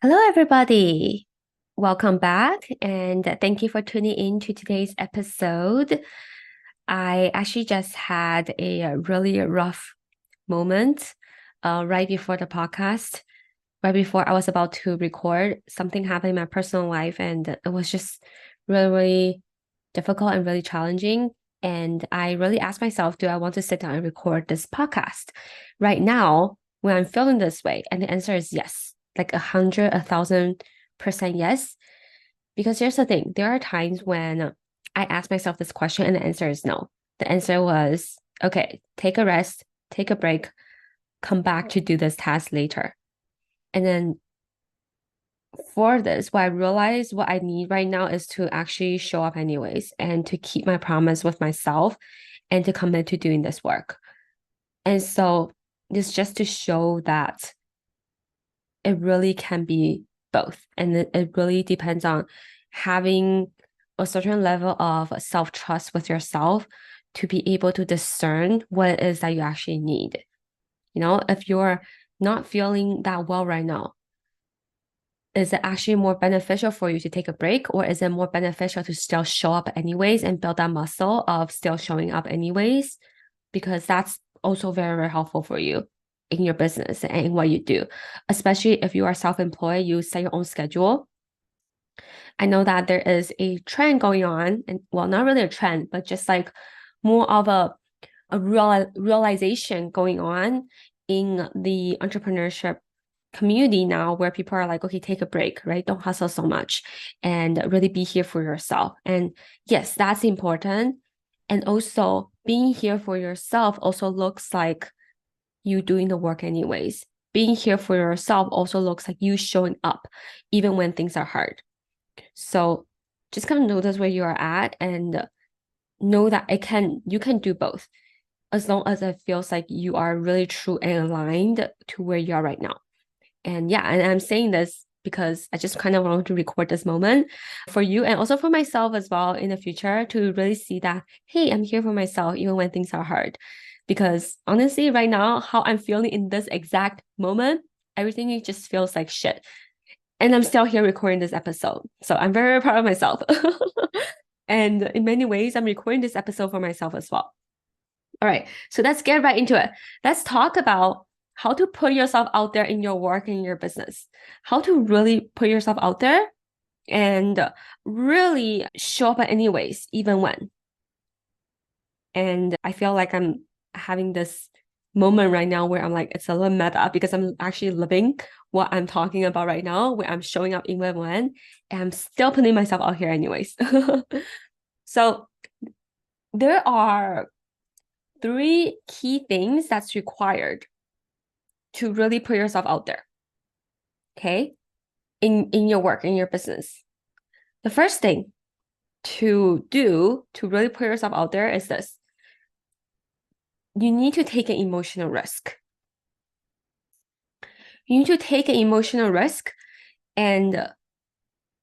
Hello, everybody. Welcome back, and thank you for tuning in to today's episode. I actually just had a really rough moment right before the podcast, right before I was about to record. Something happened in my personal life, and it was just really, really difficult and really challenging. And I really asked myself, do I want to sit down and record this podcast right now when I'm feeling this way? And the answer is yes, like 1,000% yes. Because here's the thing, there are times when I ask myself this question and the answer is no. The answer was, okay, take a rest, take a break, come back to do this task later. And then for this, what I realized what I need right now is to actually show up anyways and to keep my promise with myself and to commit to doing this work. And so it's just to show that it really can be both. And it really depends on having a certain level of self-trust with yourself to be able to discern what it is that you actually need. If you're not feeling that well right now, is it actually more beneficial for you to take a break, or is it more beneficial to still show up anyways and build that muscle of still showing up anyways? Because that's also very, very helpful for you in your business and in what you do, especially if you are self-employed, you set your own schedule. I know that there is a trend going on, and well, not really a trend, but just like more of a realization going on in the entrepreneurship community now, where people are like, okay, take a break, right? Don't hustle so much and really be here for yourself. And yes, that's important. And also being here for yourself also looks like you doing the work anyways. Being here for yourself also looks like you showing up even when things are hard. So just kind of notice where you are at and know that you can do both as long as it feels like you are really true and aligned to where you are right now. And yeah, and I'm saying this because I just kind of want to record this moment for you and also for myself as well in the future to really see that, hey, I'm here for myself even when things are hard. Because honestly, right now, how I'm feeling in this exact moment, everything just feels like shit. And I'm still here recording this episode. So I'm very, very proud of myself. And in many ways, I'm recording this episode for myself as well. All right, so let's get right into it. Let's talk about how to put yourself out there in your work and your business, how to really put yourself out there and really show up anyways, even when. And I feel like I'm having this moment right now where I'm like, it's a little meta because I'm actually living what I'm talking about right now, where I'm showing up even when, and I'm still putting myself out here anyways. So there are three key things that's required to really put yourself out there, okay? In your work, in your business. The first thing to do to really put yourself out there is this. You need to take an emotional risk. You need to take an emotional risk. And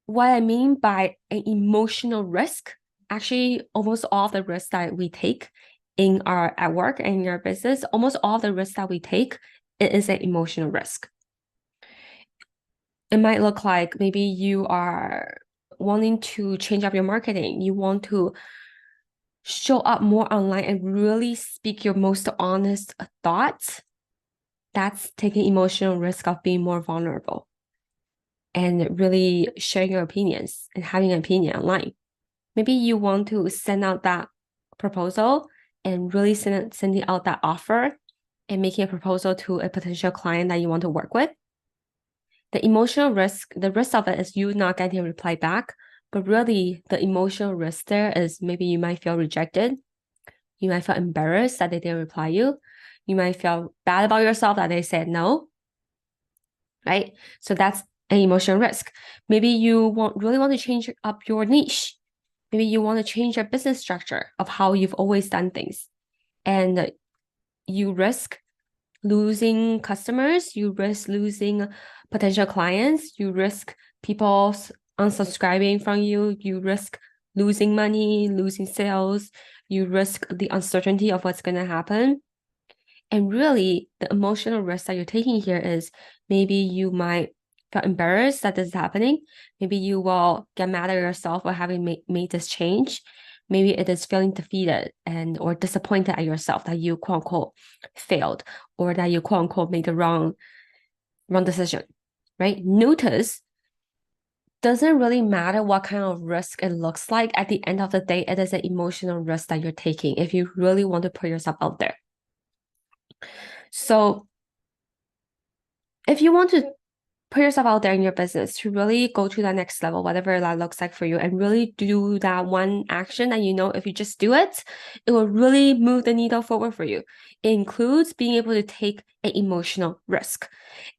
what I mean by an emotional risk, actually almost all the risks that we take in our at work and in our business, almost all the risks that we take, it is an emotional risk. It might look like maybe you are wanting to change up your marketing. You want to show up more online and really speak your most honest thoughts. That's taking emotional risk of being more vulnerable and really sharing your opinions and having an opinion online. Maybe you want to send out that proposal and really sending out that offer and making a proposal to a potential client that you want to work with. The emotional risk, the risk of it is you not getting a reply back, but really the emotional risk there is maybe you might feel rejected. You might feel embarrassed that they didn't reply you. You might feel bad about yourself that they said no, right? So that's an emotional risk. Maybe you really want to change up your niche. Maybe you want to change your business structure of how you've always done things. And you risk losing customers, you risk losing potential clients, you risk people unsubscribing from you, you risk losing money, losing sales, you risk the uncertainty of what's going to happen. And really, the emotional risk that you're taking here is maybe you might feel embarrassed that this is happening. Maybe you will get mad at yourself for having made this change. Maybe it is feeling defeated or disappointed at yourself that you quote unquote failed, or that you quote unquote made the wrong decision, right? Notice doesn't really matter what kind of risk it looks like. At the end of the day, it is an emotional risk that you're taking if you really want to put yourself out there. So if you want to put yourself out there in your business to really go to that next level, whatever that looks like for you, and really do that one action that if you just do it, it will really move the needle forward for you. It includes being able to take an emotional risk.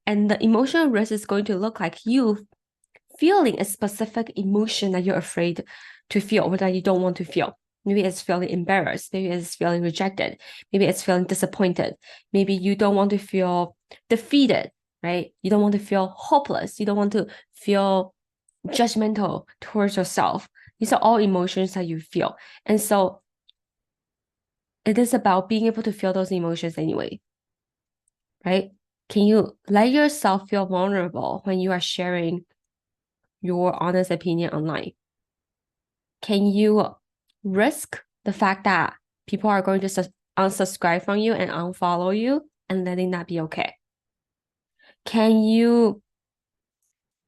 And the emotional risk is going to look like you feeling a specific emotion that you're afraid to feel or that you don't want to feel. Maybe it's feeling embarrassed. Maybe it's feeling rejected. Maybe it's feeling disappointed. Maybe you don't want to feel defeated, right? You don't want to feel hopeless. You don't want to feel judgmental towards yourself. These are all emotions that you feel. And so it is about being able to feel those emotions anyway, right? Can you let yourself feel vulnerable when you are sharing your honest opinion online? Can you risk the fact that people are going to unsubscribe from you and unfollow you and letting that be okay? Can you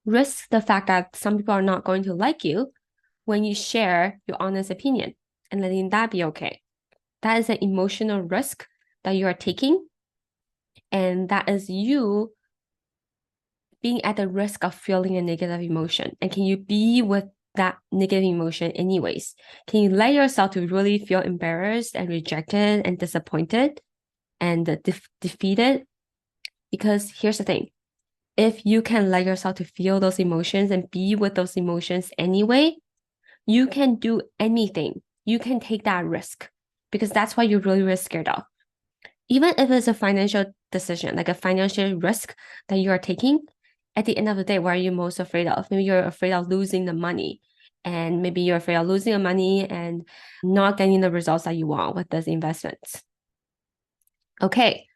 risk the fact that some people are not going to like you when you share your honest opinion and letting that be okay? That is an emotional risk that you are taking, and that is you being at the risk of feeling a negative emotion. And can you be with that negative emotion anyways? Can you let yourself to really feel embarrassed and rejected and disappointed and defeated? Because here's the thing. If you can let yourself to feel those emotions and be with those emotions anyway, you can do anything. You can take that risk because that's what you're really scared of. Even if it's a financial decision, like a financial risk that you are taking, at the end of the day, what are you most afraid of? Maybe you're afraid of losing the money, and maybe you're afraid of losing the money and not getting the results that you want with those investments. Okay.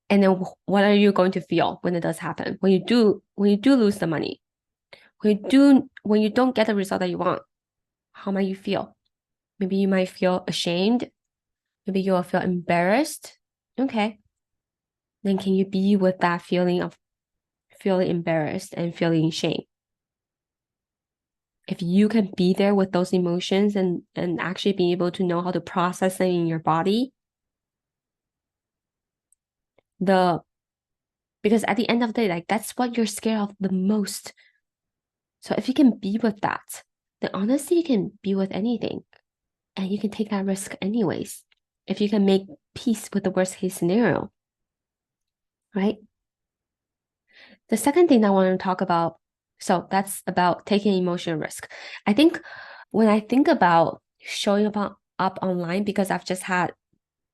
And then what are you going to feel when it does happen? When you do lose the money, when you don't get the result that you want, how might you feel? Maybe you might feel ashamed. Maybe you'll feel embarrassed. Okay. Then can you be with that feeling of feeling embarrassed and feeling shame? If you can be there with those emotions and actually be able to know how to process them in your body, because at the end of the day, like that's what you're scared of the most. So if you can be with that, then honestly, you can be with anything and you can take that risk anyways. If you can make peace with the worst case scenario, right? The second thing I want to talk about, so that's about taking emotional risk. I think when I think about showing up online, because I've just had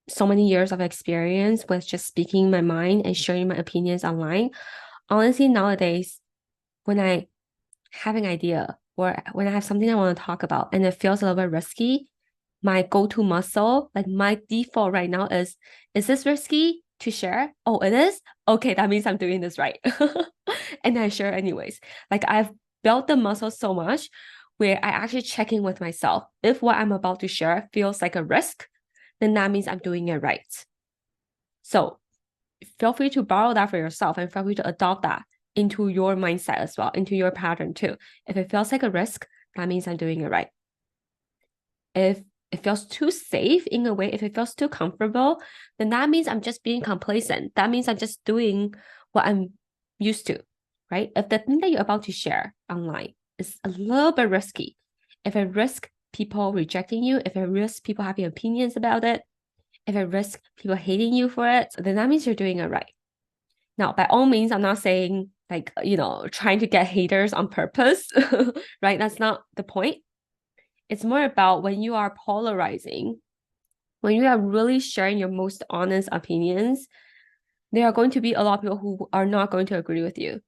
so many years of experience with just speaking my mind and sharing my opinions online, honestly, nowadays, when I have an idea or when I have something I want to talk about and it feels a little bit risky, my go-to muscle, like my default right now is this risky to share? Oh, it is? Okay, that means I'm doing this right. And I share anyways. Like I've built the muscle so much where I actually check in with myself. If what I'm about to share feels like a risk, then that means I'm doing it right. So feel free to borrow that for yourself and feel free to adopt that into your mindset as well, into your pattern too. If it feels like a risk, that means I'm doing it right. If it feels too safe in a way, if it feels too comfortable, then that means I'm just being complacent. That means I'm just doing what I'm used to, right? If the thing that you're about to share online is a little bit risky, if it risks people rejecting you, if it risks people having opinions about it, if it risks people hating you for it, then that means you're doing it right. Now, by all means, I'm not saying like, trying to get haters on purpose, right? That's not the point. It's more about when you are polarizing, when you are really sharing your most honest opinions, there are going to be a lot of people who are not going to agree with you.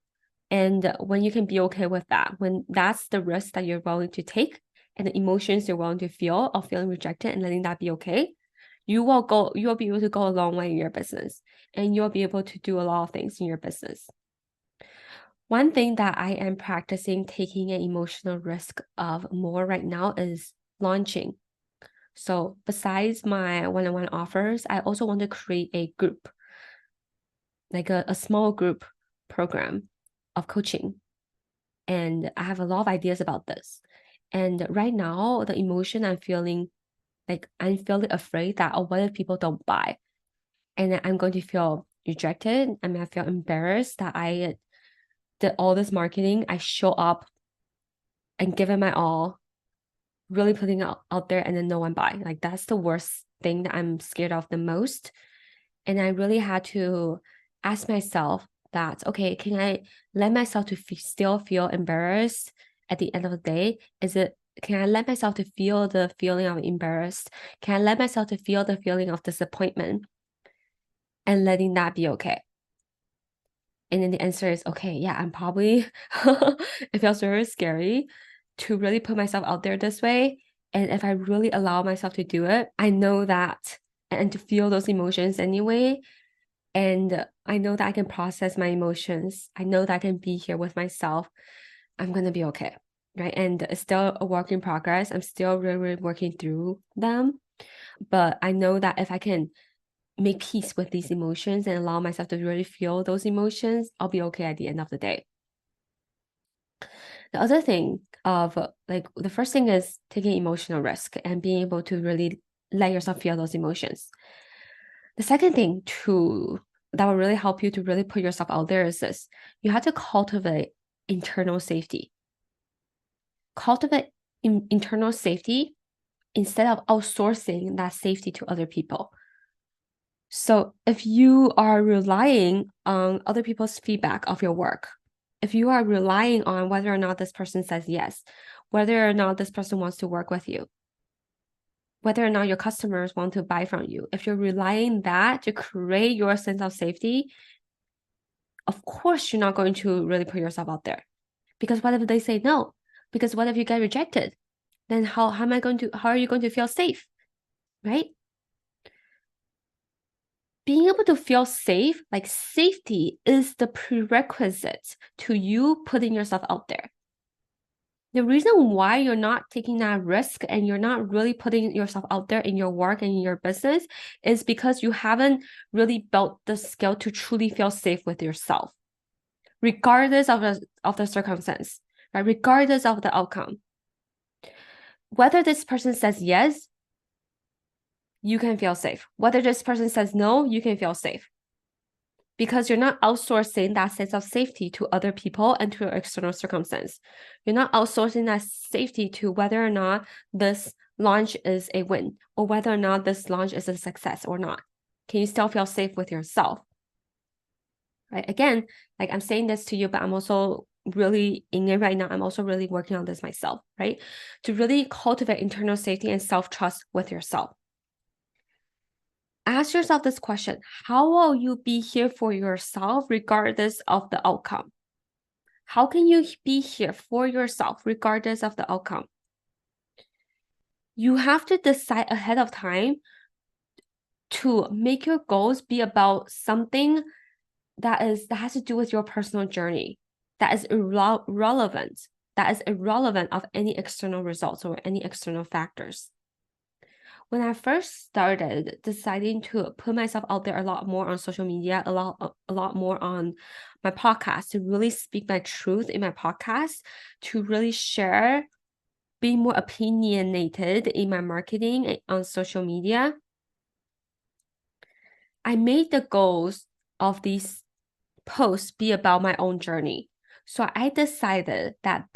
And when you can be okay with that, when that's the risk that you're willing to take and the emotions you're willing to feel of feeling rejected and letting that be okay, you will be able to go a long way in your business and you'll be able to do a lot of things in your business. One thing that I am practicing taking an emotional risk of more right now is launching. So besides my one-on-one offers, I also want to create a group, like a small group program of coaching. And I have a lot of ideas about this. And right now, the emotion I'm feeling, like I'm feeling afraid that, oh, what if people don't buy? And I'm going to feel rejected. I mean, I feel embarrassed that I did all this marketing. I show up and give it my all, really putting it out there, and then no one buy. Like that's the worst thing that I'm scared of the most. And I really had to ask myself that, okay, can I let myself to still feel embarrassed at the end of the day? Can I let myself to feel the feeling of embarrassed? Can I let myself to feel the feeling of disappointment and letting that be okay? And then the answer is okay. Yeah, I'm probably, it feels very scary to really put myself out there this way. And if I really allow myself to do it, I know that, and to feel those emotions anyway. And I know that I can process my emotions. I know that I can be here with myself. I'm going to be okay. Right. And it's still a work in progress. I'm still really working through them. But I know that if I can make peace with these emotions and allow myself to really feel those emotions, I'll be okay at the end of the day. The other thing of like the first thing is taking emotional risk and being able to really let yourself feel those emotions. The second thing that will really help you to really put yourself out there is this. You have to cultivate internal safety. Cultivate internal safety instead of outsourcing that safety to other people. So if you are relying on other people's feedback of your work, if you are relying on whether or not this person says yes, whether or not this person wants to work with you, whether or not your customers want to buy from you, if you're relying that to create your sense of safety, of course you're not going to really put yourself out there. Because what if they say no? Because what if you get rejected? Then how are you going to feel safe? Right? Being able to feel safe, like safety is the prerequisite to you putting yourself out there. The reason why you're not taking that risk and you're not really putting yourself out there in your work and in your business is because you haven't really built the skill to truly feel safe with yourself, regardless of the circumstance, right? Regardless of the outcome. Whether this person says yes, you can feel safe. Whether this person says no, you can feel safe. Because you're not outsourcing that sense of safety to other people and to external circumstance. You're not outsourcing that safety to whether or not this launch is a win or whether or not this launch is a success or not. Can you still feel safe with yourself? Right? Again, like I'm saying this to you, but I'm also really in it right now. I'm also really working on this myself, right? To really cultivate internal safety and self-trust with yourself. Ask yourself this question: how will you be here for yourself regardless of the outcome? How can you be here for yourself regardless of the outcome? You have to decide ahead of time to make your goals be about something that has to do with your personal journey, that is irrelevant, of any external results or any external factors. When I first started deciding to put myself out there a lot more on social media, a lot more on my podcast, to really speak my truth in my podcast, to really share, be more opinionated in my marketing on social media, I made the goals of these posts be about my own journey. So I decided that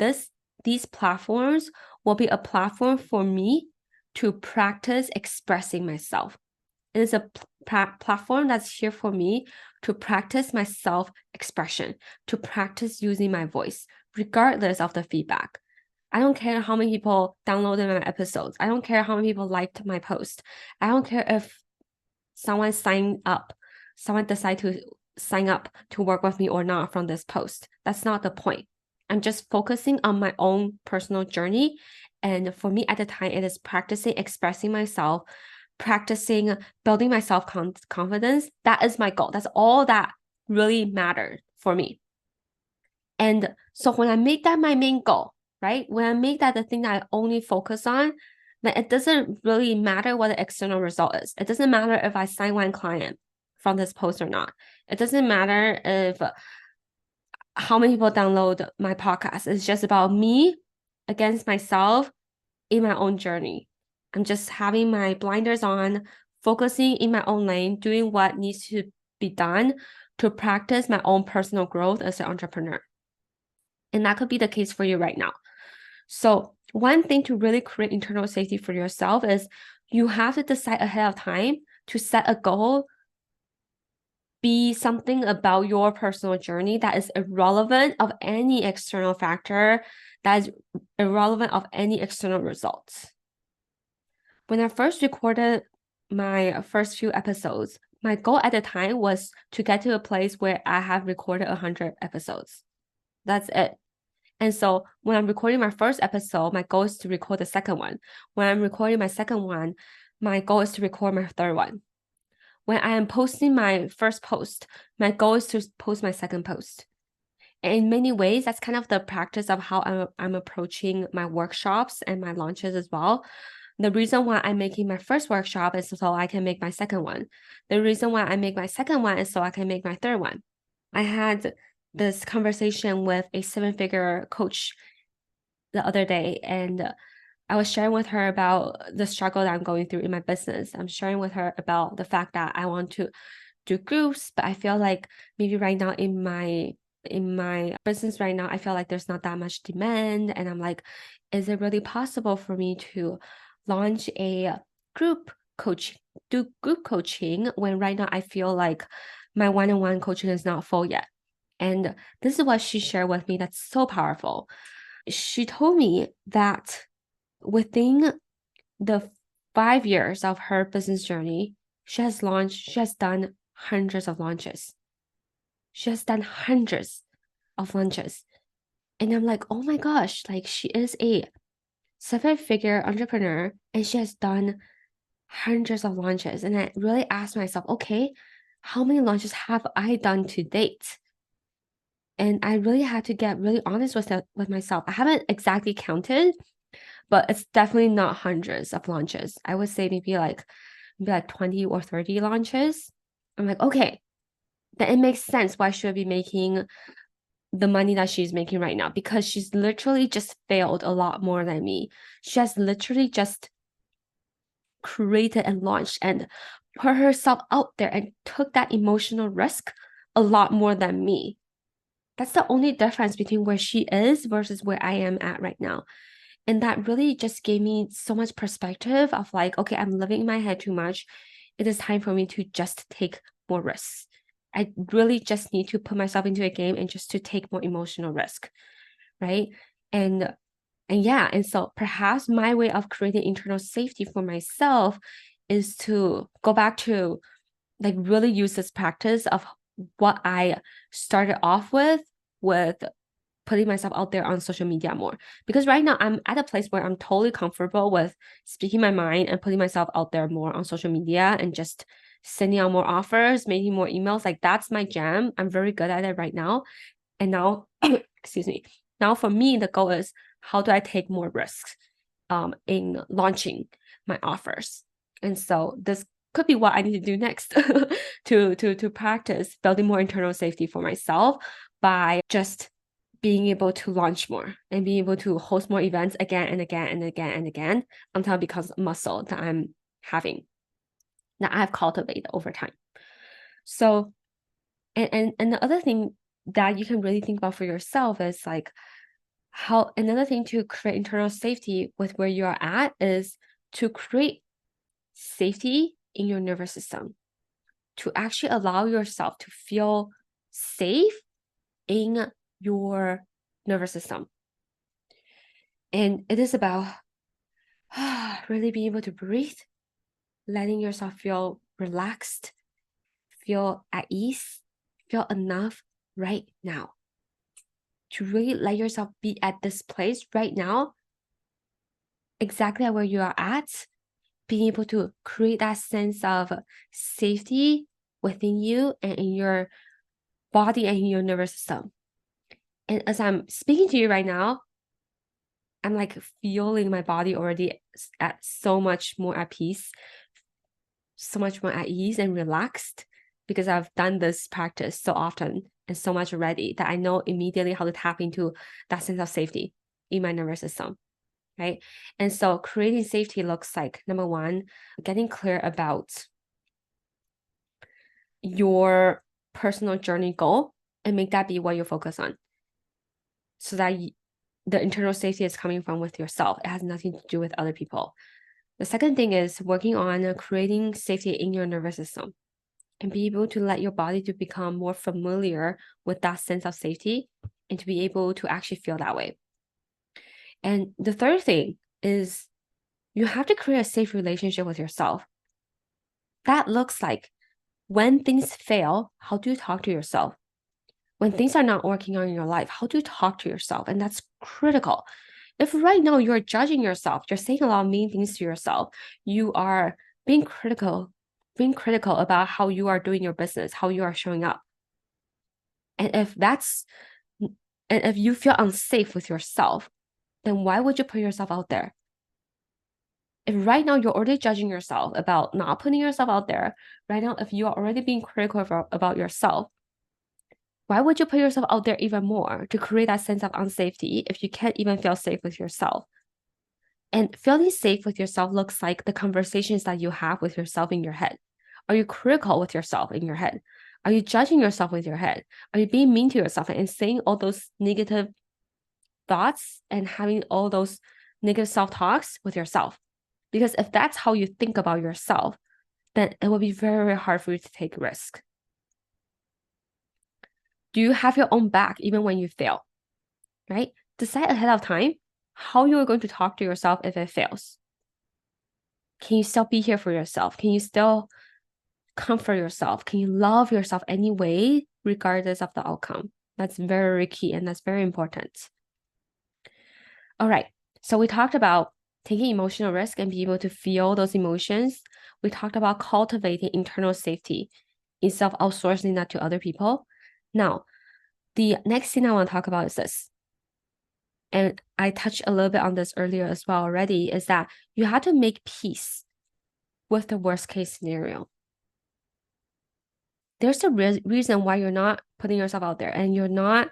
these platforms will be a platform for me to practice expressing myself. It is a platform that's here for me to practice my self-expression, to practice using my voice, regardless of the feedback. I don't care how many people downloaded my episodes. I don't care how many people liked my post. I don't care if someone decide to sign up to work with me or not from this post. That's not the point. I'm just focusing on my own personal journey. And for me at the time, it is practicing expressing myself, practicing building my self-confidence. That is my goal. That's all that really mattered for me. And so when I make that my main goal, right? When I make that the thing that I only focus on, then it doesn't really matter what the external result is. It doesn't matter if I sign one client from this post or not. It doesn't matter if how many people download my podcast. It's just about me against myself in my own journey. I'm just having my blinders on, focusing in my own lane, doing what needs to be done to practice my own personal growth as an entrepreneur. And that could be the case for you right now. So one thing to really create internal safety for yourself is you have to decide ahead of time to set a goal, be something about your personal journey that is irrelevant of any external factor, that is irrelevant of any external results. When I first recorded my first few episodes, my goal at the time was to get to a place where I have recorded 100 episodes. That's it. And so when I'm recording my first episode, my goal is to record the second one. When I'm recording my second one, my goal is to record my third one. When I am posting my first post, my goal is to post my second post. And in many ways, that's kind of the practice of how I'm approaching my workshops and my launches as well. The reason why I'm making my first workshop is so I can make my second one. The reason why I make my second one is so I can make my third one. I had this conversation with a 7-figure coach the other day, and I was sharing with her about the struggle that I'm going through in my business. I'm sharing with her about the fact that I want to do groups, but I feel like maybe right now in my business right now, I feel like there's not that much demand. And I'm like, is it really possible for me to launch a group coach, do group coaching when right now I feel like my one-on-one coaching is not full yet? And this is what she shared with me that's so powerful. She told me that within the 5 years of her business journey, she has done hundreds of launches. She has done hundreds of launches. And I'm like, oh my gosh, like she is a 7-figure entrepreneur and she has done hundreds of launches. And I really asked myself, okay, how many launches have I done to date? And I really had to get really honest with myself. I haven't exactly counted, but it's definitely not hundreds of launches. I would say maybe like 20 or 30 launches. I'm like, okay, then it makes sense why she would be making the money that she's making right now, because she's literally just failed a lot more than me. She has literally just created and launched and put herself out there and took that emotional risk a lot more than me. That's the only difference between where she is versus where I am at right now. And that really just gave me so much perspective of like, okay, I'm living in my head too much. It is time for me to just take more risks. I really just need to put myself into a game and just to take more emotional risk, right? And yeah, and so perhaps my way of creating internal safety for myself is to go back to like really use this practice of what I started off with putting myself out there on social media more. Because right now I'm at a place where I'm totally comfortable with speaking my mind and putting myself out there more on social media and just sending out more offers, making more emails. Like that's my jam. I'm very good at it right now. And now, excuse me, now for me, the goal is how do I take more risks in launching my offers? And so this could be what I need to do next to practice building more internal safety for myself by just being able to launch more and being able to host more events again and again and again and again until it becomes muscle that I'm having, that I've cultivated over time. So, and the other thing that you can really think about for yourself is like how another thing to create internal safety with where you are at is to create safety in your nervous system, to actually allow yourself to feel safe in your nervous system. And it is about really being able to breathe, letting yourself feel relaxed, feel at ease, feel enough right now. To really let yourself be at this place right now, exactly where you are at, being able to create that sense of safety within you and in your body and in your nervous system. And as I'm speaking to you right now, I'm like feeling my body already at so much more at peace, so much more at ease and relaxed, because I've done this practice so often and so much already that I know immediately how to tap into that sense of safety in my nervous system, right? And so creating safety looks like, number one, getting clear about your personal journey goal and make that be what you focus on, so that the internal safety is coming from with yourself. It has nothing to do with other people. The second thing is working on creating safety in your nervous system and be able to let your body to become more familiar with that sense of safety and to be able to actually feel that way. And the third thing is you have to create a safe relationship with yourself. That looks like when things fail, how do you talk to yourself? When things are not working out in your life, how do you talk to yourself? And that's critical. If right now you're judging yourself, you're saying a lot of mean things to yourself, you are being critical about how you are doing your business, how you are showing up. And if you feel unsafe with yourself, then why would you put yourself out there? If right now you're already judging yourself about not putting yourself out there, right now, if you are already being critical about yourself, why would you put yourself out there even more to create that sense of unsafety if you can't even feel safe with yourself? And feeling safe with yourself looks like the conversations that you have with yourself in your head. Are you critical with yourself in your head? Are you judging yourself with your head? Are you being mean to yourself and saying all those negative thoughts and having all those negative self-talks with yourself? Because if that's how you think about yourself, then it will be very, very hard for you to take risk. Do you have your own back even when you fail? Right? Decide ahead of time how you are going to talk to yourself if it fails. Can you still be here for yourself? Can you still comfort yourself? Can you love yourself anyway, regardless of the outcome? That's very key and that's very important. All right. So we talked about taking emotional risk and be able to feel those emotions. We talked about cultivating internal safety instead of outsourcing that to other people. Now, the next thing I want to talk about is this. And I touched a little bit on this earlier as well already, is that you have to make peace with the worst case scenario. There's a reason why you're not putting yourself out there and you're not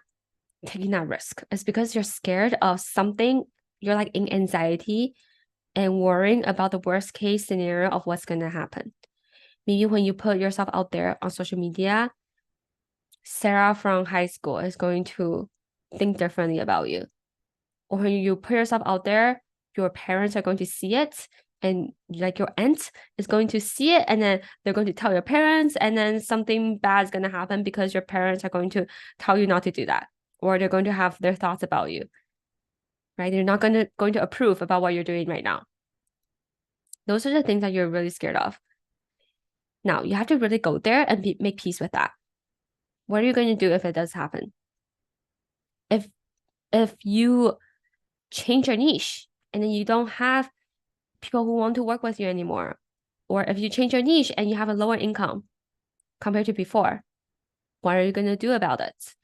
taking that risk. It's because you're scared of something. You're like in anxiety and worrying about the worst case scenario of what's going to happen. Maybe when you put yourself out there on social media, Sarah from high school is going to think differently about you. Or when you put yourself out there, your parents are going to see it, and like your aunt is going to see it, and then they're going to tell your parents, and then something bad is going to happen because your parents are going to tell you not to do that, or they're going to have their thoughts about you, right? They're not going to approve about what you're doing right now. Those are the things that you're really scared of. Now, you have to really go there and make peace with that. What are you going to do if it does happen? If you change your niche and then you don't have people who want to work with you anymore, or if you change your niche and you have a lower income compared to before, what are you going to do about it?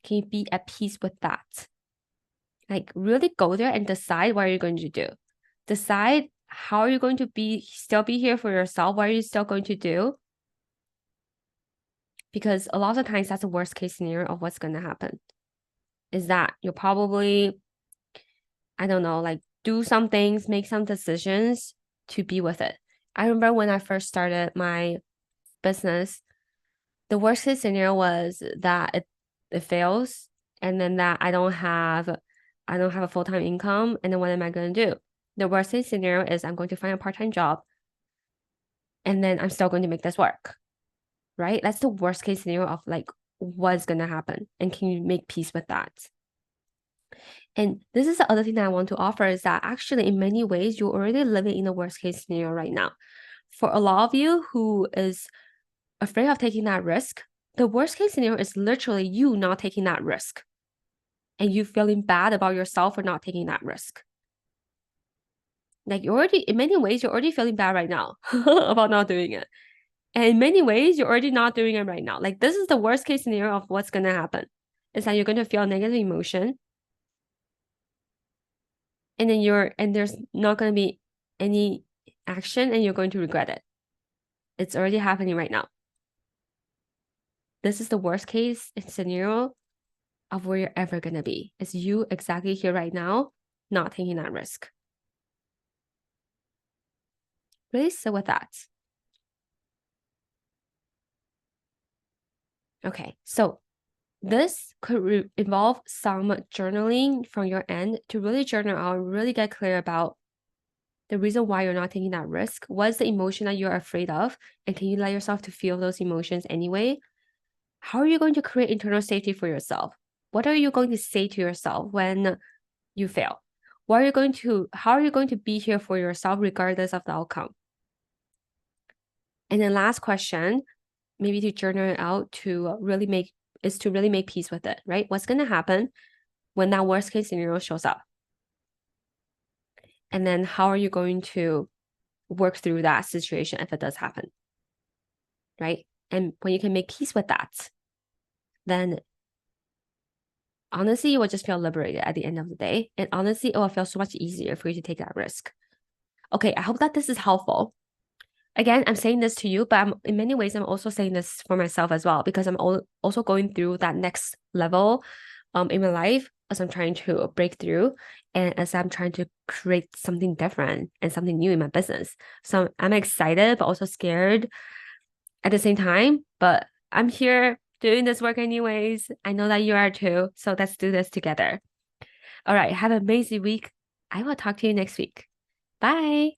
Can you be at peace with that? Like really go there and decide what you're going to do. Decide how are you going to still be here for yourself. What are you still going to do? Because a lot of times that's the worst case scenario of what's going to happen, is that you'll probably, I don't know, like do some things, make some decisions to be with it. I remember when I first started my business, the worst case scenario was that it fails, and then that I don't have a full-time income, and then what am I going to do? The worst case scenario is I'm going to find a part-time job, and then I'm still going to make this work, right? That's the worst case scenario of like what's going to happen, and can you make peace with that? And this is the other thing that I want to offer, is that actually in many ways you're already living in the worst case scenario right now. For a lot of you who is afraid of taking that risk, the worst case scenario is literally you not taking that risk and you feeling bad about yourself for not taking that risk. Like you're already, in many ways, you're already feeling bad right now about not doing it. And in many ways, you're already not doing it right now. Like this is the worst case scenario of what's going to happen. is that you're going to feel a negative emotion, and then there's not going to be any action, and you're going to regret it. It's already happening right now. This is the worst case scenario of where you're ever going to be. It's you exactly here right now, not taking that risk. Really sit with that. Okay, so this could involve some journaling from your end to really journal out, really get clear about the reason why you're not taking that risk. What's the emotion that you're afraid of? And can you let yourself to feel those emotions anyway? How are you going to create internal safety for yourself? What are you going to say to yourself when you fail? How are you going to be here for yourself regardless of the outcome? And then last question, maybe to journal it out to really make peace with it, right? What's going to happen when that worst case scenario shows up? And then how are you going to work through that situation if it does happen, right? And when you can make peace with that, then honestly, you will just feel liberated at the end of the day. And honestly, it will feel so much easier for you to take that risk. Okay, I hope that this is helpful. Again, I'm saying this to you, but in many ways, I'm also saying this for myself as well, because I'm also going through that next level in my life as I'm trying to break through and as I'm trying to create something different and something new in my business. So I'm excited, but also scared at the same time. But I'm here doing this work anyways. I know that you are too. So let's do this together. All right. Have an amazing week. I will talk to you next week. Bye.